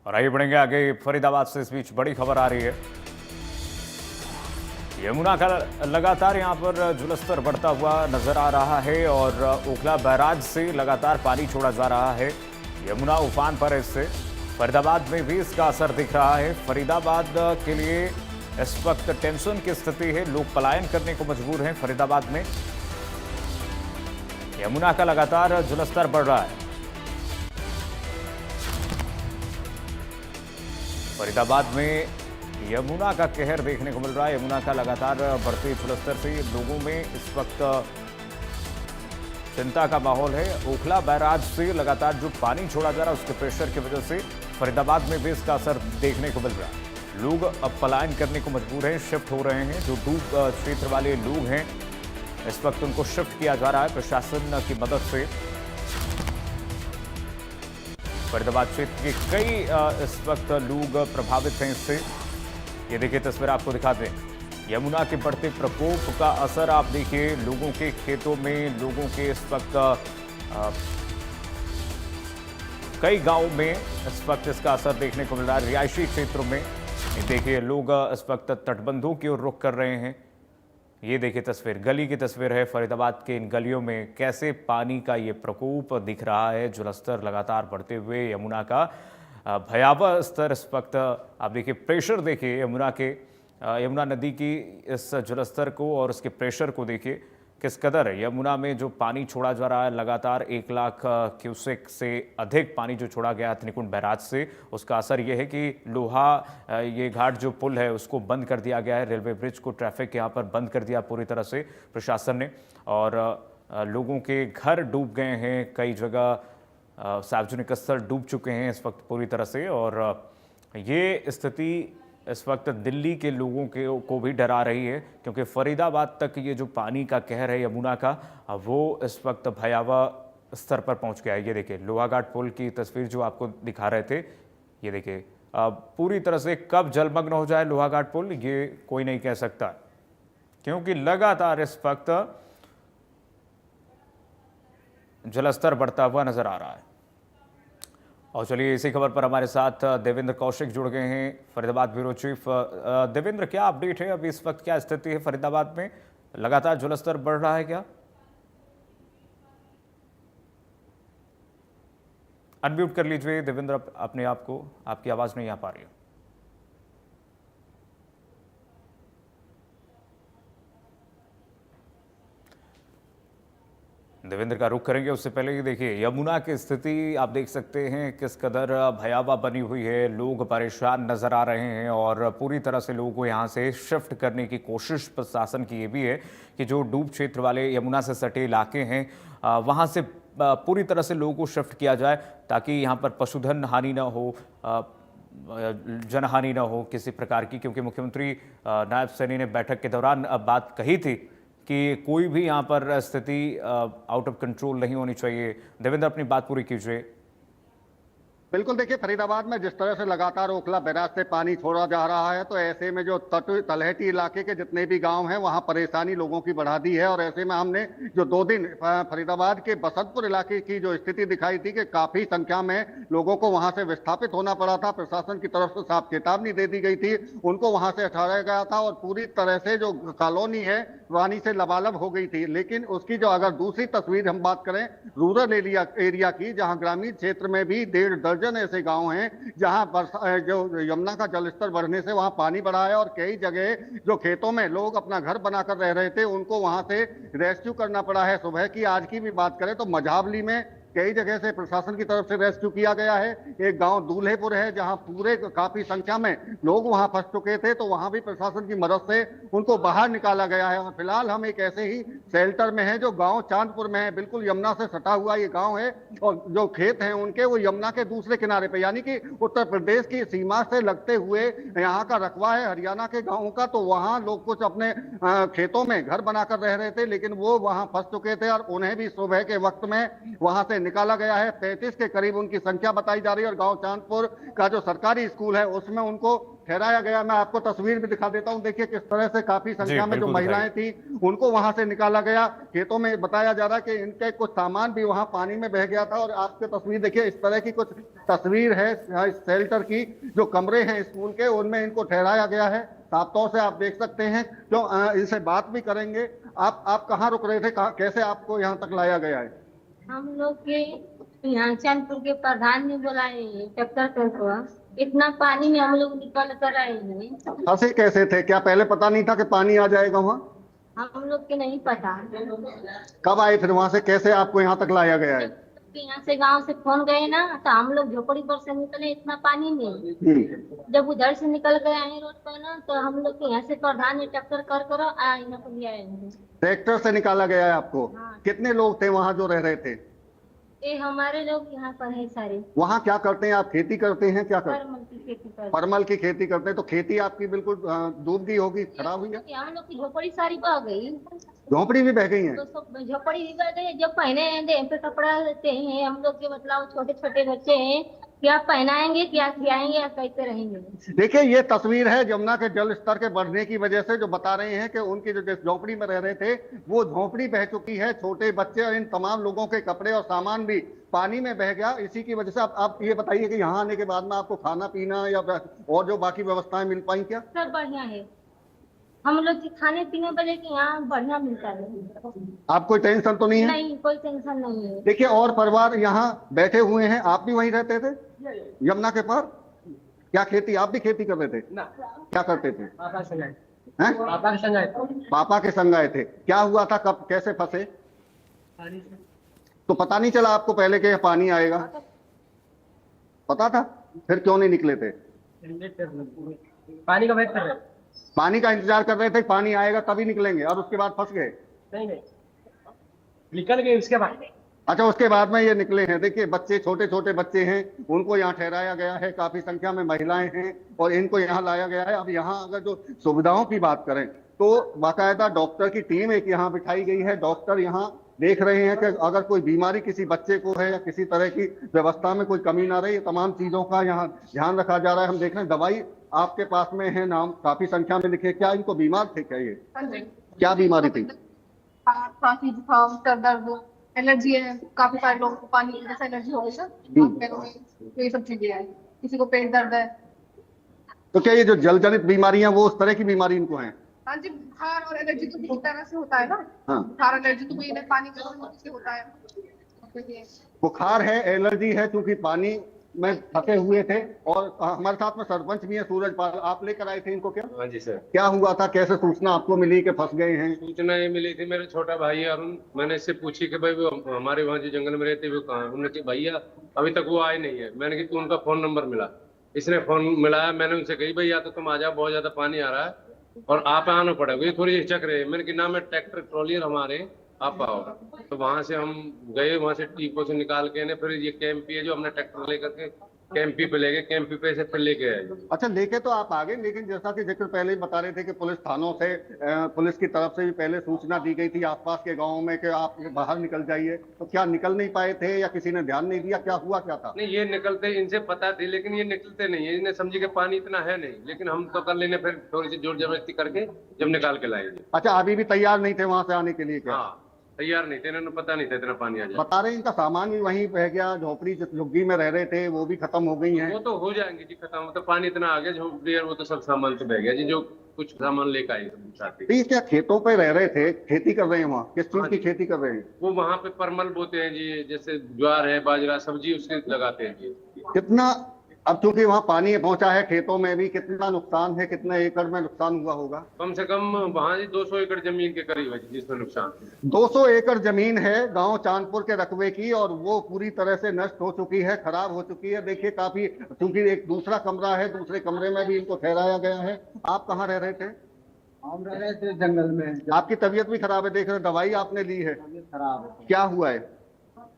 और आइए बढ़ेंगे आगे। फरीदाबाद से इस बीच बड़ी खबर आ रही है। यमुना का लगातार यहां पर जलस्तर बढ़ता हुआ नजर आ रहा है और ओखला बैराज से लगातार पानी छोड़ा जा रहा है। यमुना उफान पर है, इससे फरीदाबाद में भी इसका असर दिख रहा है। फरीदाबाद के लिए इस वक्त टेंशन की स्थिति है, लोग पलायन करने को मजबूर हैं। फरीदाबाद में यमुना का लगातार जलस्तर बढ़ रहा है। फरीदाबाद में यमुना का कहर देखने को मिल रहा है। यमुना का लगातार बढ़ते जलस्तर से लोगों में इस वक्त चिंता का माहौल है। ओखला बैराज से लगातार जो पानी छोड़ा जा रहा है उसके प्रेशर की वजह से फरीदाबाद में भी इसका असर देखने को मिल रहा है। लोग अब पलायन करने को मजबूर हैं, शिफ्ट हो रहे हैं। जो डूब क्षेत्र वाले लोग हैं इस वक्त उनको शिफ्ट किया जा रहा है प्रशासन की मदद से। फरीदाबाद क्षेत्र के कई इस वक्त लोग प्रभावित हैं इससे। ये देखिए तस्वीर आपको दिखाते हैं। यमुना के बढ़ते प्रकोप का असर आप देखिए लोगों के खेतों में, लोगों के इस वक्त कई गांवों में इस वक्त इसका असर देखने को मिल रहा है। रिहायशी क्षेत्रों में देखिए लोग इस वक्त तटबंधों की ओर रुख कर रहे हैं। ये देखिए तस्वीर, गली की तस्वीर है। फरीदाबाद के इन गलियों में कैसे पानी का ये प्रकोप दिख रहा है। जलस्तर लगातार बढ़ते हुए यमुना का भयावह स्तर इस वक्त आप देखिए। प्रेशर देखिए यमुना नदी की इस जलस्तर को और उसके प्रेशर को देखिए किस कदर है। यमुना में जो पानी छोड़ा जा रहा है लगातार 1 लाख क्यूसेक से अधिक पानी जो छोड़ा गया त्रिकुंड बैराज से, उसका असर यह है कि लोहा ये घाट जो पुल है उसको बंद कर दिया गया है। रेलवे ब्रिज को ट्रैफिक यहाँ पर बंद कर दिया पूरी तरह से प्रशासन ने। और लोगों के घर डूब गए हैं, कई जगह सार्वजनिक स्थल डूब चुके हैं इस वक्त पूरी तरह से। और ये स्थिति इस वक्त दिल्ली के लोगों को भी डरा रही है, क्योंकि फरीदाबाद तक ये जो पानी का कहर है यमुना का, वो इस वक्त भयावह स्तर पर पहुंच गया है। ये देखिए लोहाघाट पुल की तस्वीर जो आपको दिखा रहे थे। ये देखिए पूरी तरह से कब जलमग्न हो जाए लोहाघाट पुल ये कोई नहीं कह सकता, क्योंकि लगातार इस वक्त जलस्तर बढ़ता हुआ नजर आ रहा है। और चलिए इसी खबर पर हमारे साथ देवेंद्र कौशिक जुड़ गए हैं, फरीदाबाद ब्यूरो चीफ। देवेंद्र, क्या अपडेट है अभी इस वक्त, क्या स्थिति है फरीदाबाद में? लगातार जलस्तर बढ़ रहा है क्या? अनम्यूट कर लीजिए देवेंद्र अपने आप को, आपकी आवाज नहीं आ पा रही है। देवेंद्र का रुख करेंगे उससे पहले ही देखिए यमुना की स्थिति आप देख सकते हैं किस कदर भयावह बनी हुई है। लोग परेशान नजर आ रहे हैं और पूरी तरह से लोगों को यहाँ से शिफ्ट करने की कोशिश प्रशासन की ये भी है कि जो डूब क्षेत्र वाले यमुना से सटे इलाके हैं वहाँ से पूरी तरह से लोगों को शिफ्ट किया जाए, ताकि यहाँ पर पशुधन हानि न हो, जनहानि न हो किसी प्रकार की। क्योंकि मुख्यमंत्री नायब सैनी ने बैठक के दौरान बात कही थी कि कोई भी यहाँ पर स्थिति आउट ऑफ कंट्रोल नहीं होनी चाहिए। देवेंद्र अपनी बात पूरी कीजिए। बिल्कुल, देखिए फरीदाबाद में जिस तरह से लगातार ओखला बैराज से पानी छोड़ा जा रहा है, तो ऐसे में जो तलहटी इलाके के जितने भी गांव हैं वहां परेशानी लोगों की बढ़ा दी है। और ऐसे में हमने जो 2 दिन फरीदाबाद के बसंतपुर इलाके की जो स्थिति दिखाई थी कि काफी संख्या में लोगों को वहां से विस्थापित होना पड़ा था। प्रशासन की तरफ से साफ चेतावनी दे दी गई थी, उनको वहां से हटाया गया था और पूरी तरह से जो कॉलोनी है पानी से लबालब हो गई थी। लेकिन उसकी जो अगर दूसरी तस्वीर हम बात करें रूरल एरिया की, जहां ग्रामीण क्षेत्र में भी 1.5 दर्जन ऐसे गांव हैं जहां जो यमुना का जलस्तर बढ़ने से वहां पानी बढ़ा है और कई जगह जो खेतों में लोग अपना घर बनाकर रह रहे थे उनको वहां से रेस्क्यू करना पड़ा है। सुबह की आज की भी बात करें तो मझावली में कई जगह से प्रशासन की तरफ से रेस्क्यू किया गया है। एक गांव दूल्हेपुर है जहां पूरे काफी संख्या में लोग वहां फंस चुके थे, तो वहां भी प्रशासन की मदद से उनको बाहर निकाला गया है। और फिलहाल हम एक ऐसे ही शेल्टर में है जो गांव चांदपुर में है, बिल्कुल यमुना से सटा हुआ ये गांव है। और जो खेत हैं उनके वो यमुना के दूसरे किनारे पे, यानी कि उत्तर प्रदेश की सीमा से लगते हुए यहाँ का रकबा है हरियाणा के गाँवों का। तो वहां लोग कुछ अपने खेतों में घर बनाकर रह रहे थे, लेकिन वो वहां फंस चुके थे और उन्हें भी सुबह के वक्त में वहां से निकाला गया है। 35 के करीब उनकी संख्या बताई जा रही है और गांव चांदपुर का जो सरकारी स्कूल है उसमें उनको ठहराया गया। मैं आपको तस्वीर भी दिखा देता हूं, देखिए किस तरह से काफी संख्या में जो बिल्कुल महिलाएं थी उनको वहां से निकाला गया। खेतों में बताया जा रहा है कि इनके कुछ सामान भी वहां पानी में बह गया था। और आपके तस्वीर देखिए, इस तरह की कुछ तस्वीर है शेल्टर की, जो कमरे हैं स्कूल के उनमें इनको ठहराया गया है। साफ तौर से आप देख सकते हैं। जो इनसे बात भी करेंगे। आप कहाँ रुक रहे थे, कैसे आपको यहाँ तक लाया गया है? हम लोग के यहाँ चंदपुर के प्रधान ने बुलाए हैं ट्रैक्टर पर। इतना पानी में हम लोग निकल कर आए हैं। फंसे कैसे थे? क्या पहले पता नहीं था कि पानी आ जाएगा वहाँ? हम लोग के नहीं पता। कब आए फिर वहां से, कैसे आपको यहाँ तक लाया गया है? यहाँ से गांव से फोन गए ना, तो हम लोग झोपड़ी पर से निकले इतना पानी में। जब उधर से निकल गए आए रोड पर ना, तो हम लोग के यहाँ से प्रधान ने ट्रैक्टर कर करो आए हैं। ट्रैक्टर से निकाला गया है आपको? हाँ। कितने लोग थे वहाँ जो रह रहे थे? ये हमारे लोग यहाँ पर है सारे। वहाँ क्या करते हैं आप? खेती करते हैं? क्या करते हैं? परमल की खेती करते परमल की खेती करते हैं। तो खेती आपकी बिल्कुल डूब गई होगी, खराब हुई है? हैं। हम लोग की झोपड़ी सारी बह गई। झोंपड़ी भी बह गई है? तो सब झोपड़ी भी बह गई। जो पहने देह पे कपड़ा देते हैं हम लोग के, मतलब छोटे छोटे बच्चे हैं, क्या पहनाएंगे, क्या खिलाएंगे, या कैसे रहेंगे? देखिए ये तस्वीर है यमुना के जल स्तर के बढ़ने की वजह से, जो बता रहे हैं कि उनकी जो जिस झोंपड़ी में रह रहे थे वो झोंपड़ी बह चुकी है। छोटे बच्चे और इन तमाम लोगों के कपड़े और सामान भी पानी में बह गया। इसी की वजह से आप ये बताइए कि यहाँ आने के बाद में आपको खाना पीना या और जो बाकी व्यवस्थाएं मिल पाई क्या? सब बढ़िया है। हम लोग के खाने पीने वाले के यहाँ बढ़िया मिलता है। आप कोई टेंशन तो नहीं है? नहीं, कोई टेंशन नहीं है। देखिए और परिवार यहाँ बैठे हुए हैं। आप भी वहीं रहते थे यमुना के पार? क्या खेती, आप भी खेती कर रहे थे? क्या करते थे? पापा के संग आए। हैं? पापा के संग आए थे। पापा के संग आए थे। क्या हुआ था, कब कैसे फंसे? पानी से। तो पता नहीं चला आपको पहले कि पानी आएगा? पता था, फिर क्यों नहीं निकले थे? पानी का वेट कर रहे। पानी का इंतजार कर रहे थे, पानी आएगा तभी निकलेंगे, और उसके बाद फंस गए? नहीं नहीं, निकल गए उसके बाद। अच्छा, उसके बाद में ये निकले हैं। देखिए बच्चे, छोटे छोटे बच्चे हैं, उनको यहाँ ठहराया गया है। काफी संख्या में महिलाएं हैं और इनको यहाँ लाया गया है। अब यहाँ अगर जो सुविधाओं की बात करें तो बाकायदा डॉक्टर की टीम एक यहाँ बिठाई गई है। डॉक्टर यहाँ देख रहे हैं कि अगर कोई बीमारी किसी बच्चे को है या किसी तरह की व्यवस्था में कोई कमी ना रहे, ये तमाम चीजों का यहाँ ध्यान रखा जा रहा है। हम देख रहे हैं दवाई आपके पास में है, नाम काफी संख्या में लिखे। क्या इनको बीमार थे क्या? ये क्या बीमारी थी? खांसी, जुकाम, सर दर्द, एलर्जी है। काफी सारे लोगों को पानी जैसा एलर्जी हो गई है पैरों में, तो ये सब चीजें हैं। किसी को पेट दर्द है। तो क्या ये जो जल जनित बीमारियां, वो उस तरह की बीमारी इनको है? हाँ जी, बुखार और एलर्जी तो किसी तरह से होता है ना। हाँ। बुखार एलर्जी तो कोई पानी से होता है। बुखार है, एलर्जी है, क्योंकि पानी में फंसे हुए थे। और हमारे साथ में सरपंच भी है सूरजपाल, आप लेकर आए थे इनको क्या? हाँ जी सर। क्या हुआ था, कैसे सूचना आपको मिली कि फंस गए हैं? सूचना ये मिली थी, मेरा छोटा भाई है अरुण। मैंने इससे पूछी कि भाई वो हमारे वहाँ जो जंगल में रहते वो कहाँ है। उन्होंने कहा भैया अभी तक वो आए नहीं है। मैंने कहा तो उनका फोन नंबर मिला, इसने फोन मिलाया। मैंने उनसे कही भाई या तो तुम आ जाओ, बहुत ज्यादा पानी आ रहा है और आप आना पड़ेगा। ये थोड़ी हिचक रहे। मैंने कहा ना, मैं ट्रैक्टर ट्रॉलियर हमारे, आप आओ। तो वहां से हम गए, वहां से टीपो से निकाल के ने फिर ये कैंपी है जो हमने ट्रैक्टर लेकर के कैंपी पे ले गए। कैंपी पे से फिर लेके आए। अच्छा, लेके तो आप आ गए, लेकिन जैसा कि जिक्र पहले ही बता रहे थे कि पुलिस थानों से, पुलिस की तरफ से भी पहले सूचना दी गई थी आसपास के गांवों में कि आप बाहर निकल जाइए। तो क्या निकल नहीं पाए थे या किसी ने ध्यान नहीं दिया? क्या हुआ, क्या था? नहीं, ये निकलते, इनसे पता थी लेकिन ये निकलते नहीं है। इन्हें समझे कि पानी इतना है नहीं, लेकिन हम तो कर लेने फिर थोड़ी सी जोर जबरदस्ती करके जब निकाल के लाएंगे। अच्छा, अभी भी तैयार नहीं थे वहां से आने के लिए क्या? हाँ, तैयार नहीं थे, इन्होंने पता नहीं था इतना पानी आ जाए। बता रहे हैं इनका सामान भी वहीं बह गया। झोपड़ी जिस झुग्गी में रह रहे थे वो भी खत्म हो गई है। वो तो हो जाएंगे जी खत्म। तो पानी इतना आ गया झोपड़ी, वो तो सब सामान तो बह गया जी। जो कुछ सामान लेकर आए साथी। तो ये क्या खेतों पे रह रहे थे, खेती कर रहे हैं वहाँ? किस चीज की खेती कर रहे हैं? वो वहाँ पे परमल बोते हैं जी, जैसे ज्वार है, बाजरा, सब्जी उसके लगाते हैं जी। कितना, अब चूंकि वहाँ पानी पहुंचा है खेतों में भी, कितना नुकसान है, कितने एकड़ में नुकसान हुआ होगा? कम से कम वहाँ जी 200 एकड़ जमीन के करीब है जिसमें नुकसान। 200 एकड़ जमीन है गांव चांदपुर के रकबे की, और वो पूरी तरह से नष्ट हो चुकी है, खराब हो चुकी है। देखिए काफी, क्योंकि एक दूसरा कमरा है, दूसरे कमरे में भी इनको ठहराया गया है। आप कहाँ रह रहे थे? हम रह रहे थे जंगल में। आपकी तबीयत भी खराब है, देख रहे, दवाई आपने ली है? खराब है। क्या हुआ है?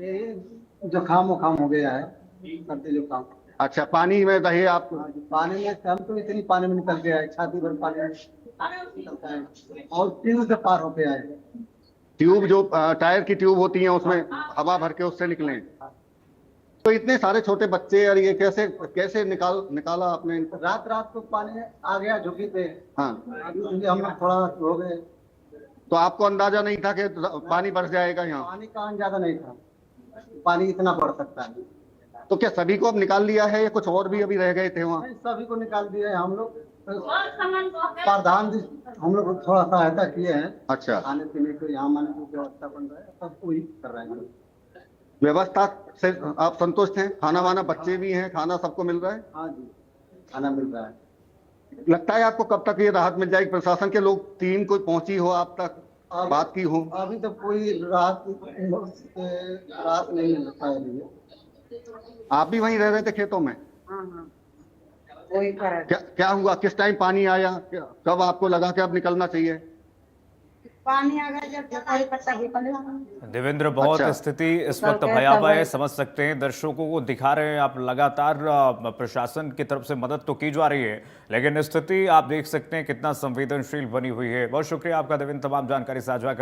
ये जुकाम वुकाम हो गया है, सर्दी जुकाम। अच्छा, पानी में रहे आप? पानी में हम तो इतनी पानी में निकल गया है, छाती भर पानी में निकलता है और ट्यूब से पार होके आए। ट्यूब जो टायर की ट्यूब होती है उसमें हवा भर के उससे निकले? तो इतने सारे छोटे बच्चे और ये कैसे कैसे निकाला आपने इनको? रात रात को पानी आ गया झुकी पे। हाँ, इसलिए हम लोग थोड़ा हो गए। तो आपको अंदाजा नहीं था कि पानी बढ़ जाएगा यहाँ? पानी का अंदाजा नहीं था, पानी इतना बढ़ सकता है। तो क्या सभी को अब निकाल लिया है या कुछ और भी अभी रह गए थे वहाँ? नहीं, सभी को निकाल दिए हैं हम लोग। प्रधान जी हम लोग थोड़ा सहायता किए हैं। अच्छा, खाने पीने को यहाँ माने की व्यवस्था बन रहा है, सब वही कर रहे हैं। व्यवस्था से आप संतुष्ट हैं? खाना वाना, बच्चे भी हैं, खाना सबको मिल रहा है? हाँ जी, खाना मिल रहा है। लगता है आपको कब तक ये राहत मिल जाएगी? प्रशासन के लोग, टीम कोई पहुंची हो आप तक, बात की हो? अभी तो कोई राहत नहीं मिल पाई है। आप भी वहीं रह रहे थे खेतों में? हाँ, वही कर रहे थे। क्या हुआ, किस टाइम पानी आया, कब आपको लगा कि अब निकलना चाहिए? पानी आ गया जब कोई पत्ता भी पड़ गया। देवेंद्र, बहुत अच्छा। स्थिति इस वक्त कल कैसा भयावह है, भाई? समझ सकते हैं। दर्शकों को दिखा रहे हैं आप, लगातार प्रशासन की तरफ से मदद तो की जा रही है, लेकिन स्थिति आप देख सकते हैं कितना संवेदनशील बनी हुई है। बहुत शुक्रिया आपका देवेंद्र, तमाम जानकारी साझा करने